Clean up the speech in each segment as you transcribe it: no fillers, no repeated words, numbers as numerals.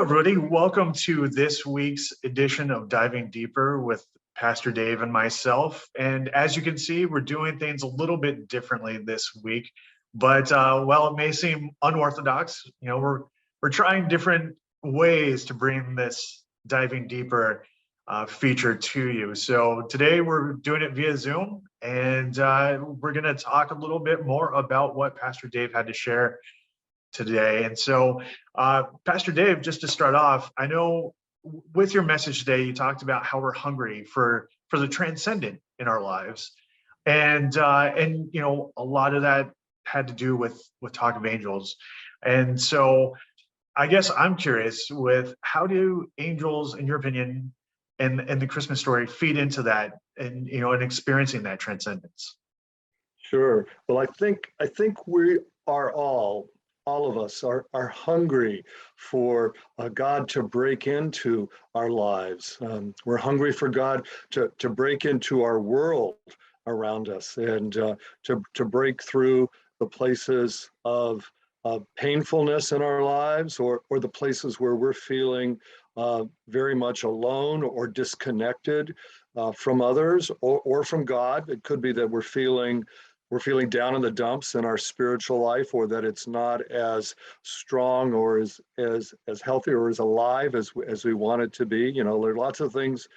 everybody. Welcome to this week's edition of Diving Deeper with Pastor Dave and myself. And as you can see, we're doing things a little bit differently this week. But while it may seem unorthodox, we're trying different ways to bring this Diving Deeper feature to you. So today we're doing it via Zoom, and we're going to talk a little bit more about what Pastor Dave had to share today. And so, Pastor Dave, just to start off, I know with your message today, you talked about how we're hungry for the transcendent in our lives, and a lot of that had to do with talk of angels. And so, I guess I'm curious with how do angels, in your opinion, and the Christmas story feed into that, and and experiencing that transcendence? Sure. Well, I think we are all of us are hungry for God to break into our lives. We're hungry for God to break into our world around us and to break through the places of painfulness in our lives, or the places where we're feeling very much alone or disconnected from others or from God. It could be that we're feeling down in the dumps in our spiritual life, or that it's not as strong or as healthy or as alive as we want it to be. There are lots of things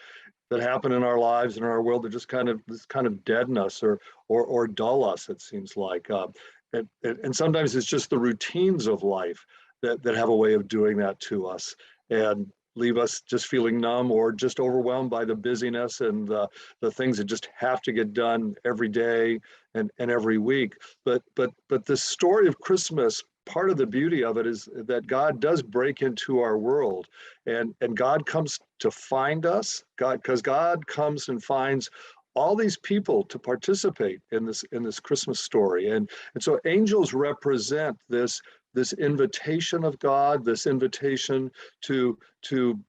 that happen in our lives and in our world that just kind of deaden us or dull us, it seems like. And sometimes it's just the routines of life that have a way of doing that to us and leave us just feeling numb or just overwhelmed by the busyness and the things that just have to get done every day and every week. But the story of Christmas, part of the beauty of it is that God does break into our world, and God comes to find us, because God comes and finds all these people to participate in this Christmas story. And so angels represent this invitation of God, this invitation to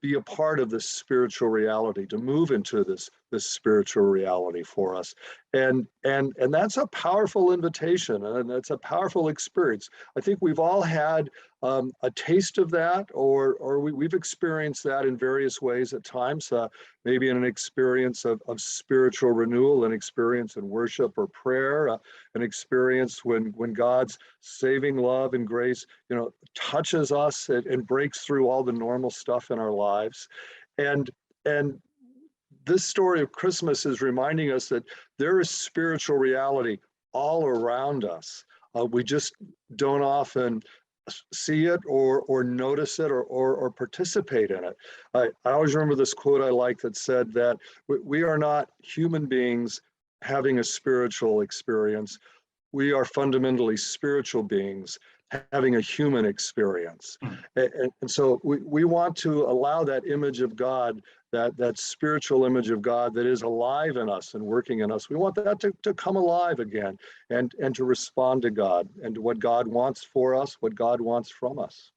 be a part of this spiritual reality, to move into this spiritual reality for us. And that's a powerful invitation, and that's a powerful experience. I think we've all had a taste of that, or we've experienced that in various ways at times, maybe in an experience of spiritual renewal, an experience in worship or prayer, an experience when God's saving love and grace, touches us and breaks through all the normal stuff in our lives. And this story of Christmas is reminding us that there is spiritual reality all around us. We just don't often see it or notice it or participate in it. I always remember this quote I like that said that we are not human beings having a spiritual experience. We are fundamentally spiritual beings having a human experience. And so we want to allow that image of God, that spiritual image of God that is alive in us and working in us. We want that to come alive again and to respond to God and to what God wants for us, what God wants from us.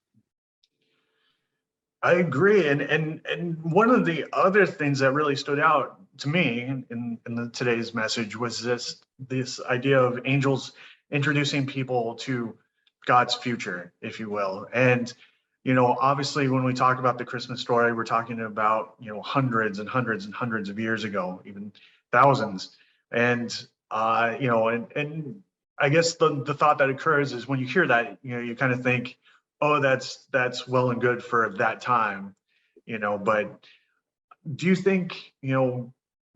I agree. And one of the other things that really stood out to me in today's message was this idea of angels introducing people to God's future, if you will. And obviously when we talk about the Christmas story, we're talking about hundreds and hundreds and hundreds of years ago, even thousands. And and I guess the thought that occurs is when you hear that, you kind of think, oh, that's well and good for that time, but do you think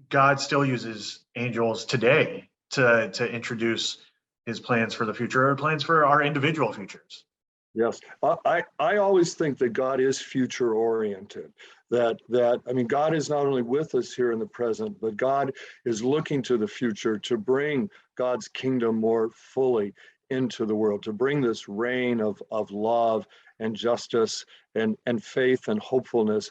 God still uses angels today to introduce his plans for the future, or plans for our individual futures? Yes, I always think that God is future oriented. That God is not only with us here in the present, but God is looking to the future to bring God's kingdom more fully into the world, to bring this reign of love and justice and faith and hopefulness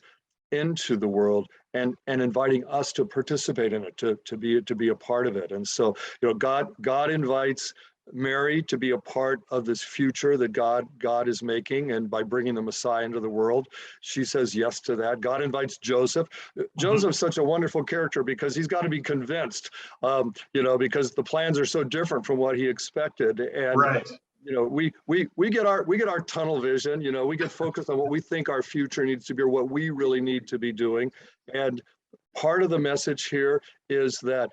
into the world, and inviting us to participate in it, to be a part of it. And so God invites Mary to be a part of this future that God is making, and by bringing the Messiah into the world, she says yes to that. God invites Joseph. Joseph's such a wonderful character because he's got to be convinced, because the plans are so different from what he expected. And Right. we get our tunnel vision. We get focused on what we think our future needs to be or what we really need to be doing. And part of the message here is that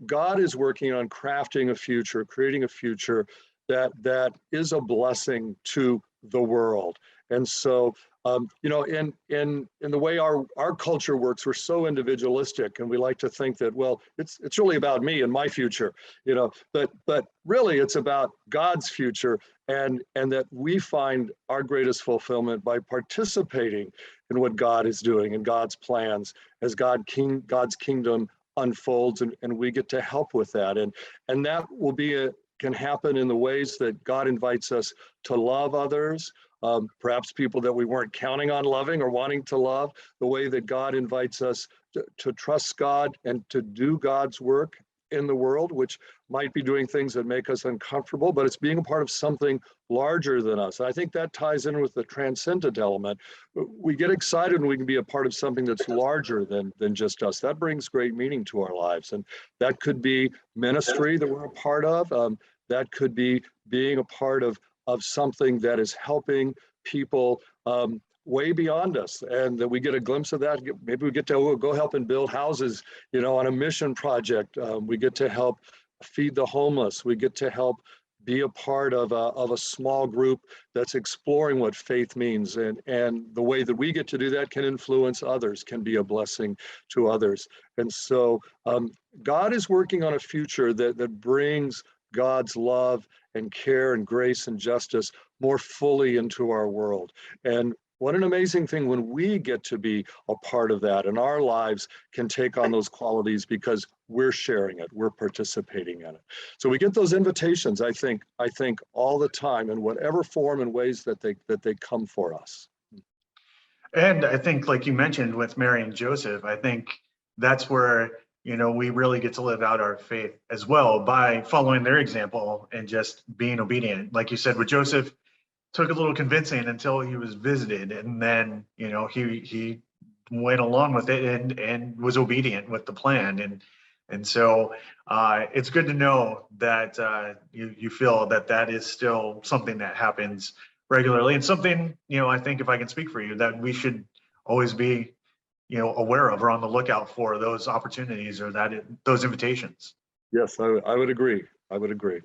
God is working on crafting a future, creating a future that is a blessing to the world. And so, in the way our culture works, we're so individualistic, and we like to think that, well, it's really about me and my future, but really it's about God's future, and that we find our greatest fulfillment by participating in what God is doing and God's plans as God's kingdom unfolds, and we get to help with that, and that can happen in the ways that God invites us to love others, perhaps people that we weren't counting on loving or wanting to love, the way that God invites us to trust God and to do God's work in the world, which might be doing things that make us uncomfortable, but it's being a part of something larger than us. And I think that ties in with the transcendent element. We get excited when we can be a part of something that's larger than just us. That brings great meaning to our lives. And that could be ministry that we're a part of. That could be being a part of something that is helping people way beyond us, and that we get a glimpse of that. Maybe we get to go help and build houses, on a mission project. We get to help feed the homeless. We get to help be a part of a small group that's exploring what faith means, and the way that we get to do that can influence others, can be a blessing to others. And so God is working on a future that brings God's love and care and grace and justice more fully into our world. And what an amazing thing when we get to be a part of that, and our lives can take on those qualities because we're sharing it, we're participating in it. So we get those invitations, I think all the time, in whatever form and ways that they come for us. And I think, like you mentioned with Mary and Joseph, I think that's where, we really get to live out our faith as well by following their example and just being obedient. Like you said, with Joseph, took a little convincing until he was visited, and then, he went along with it and was obedient with the plan. And so it's good to know that you feel that is still something that happens regularly, and something, I think, if I can speak for you, that we should always be aware of or on the lookout for those opportunities or those invitations. Yes, I would agree. I would agree.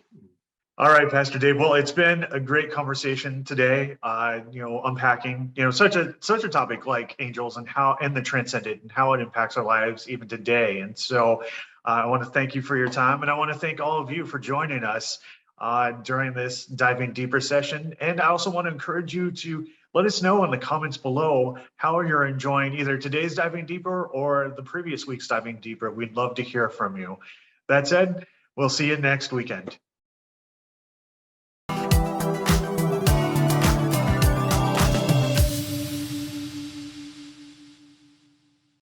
All right, Pastor Dave. Well, it's been a great conversation today. Unpacking, such a topic like angels and the transcendent and how it impacts our lives even today. And so, I want to thank you for your time, and I want to thank all of you for joining us during this Diving Deeper session. And I also want to encourage you to let us know in the comments below how you're enjoying either today's Diving Deeper or the previous week's Diving Deeper. We'd love to hear from you. That said, we'll see you next weekend.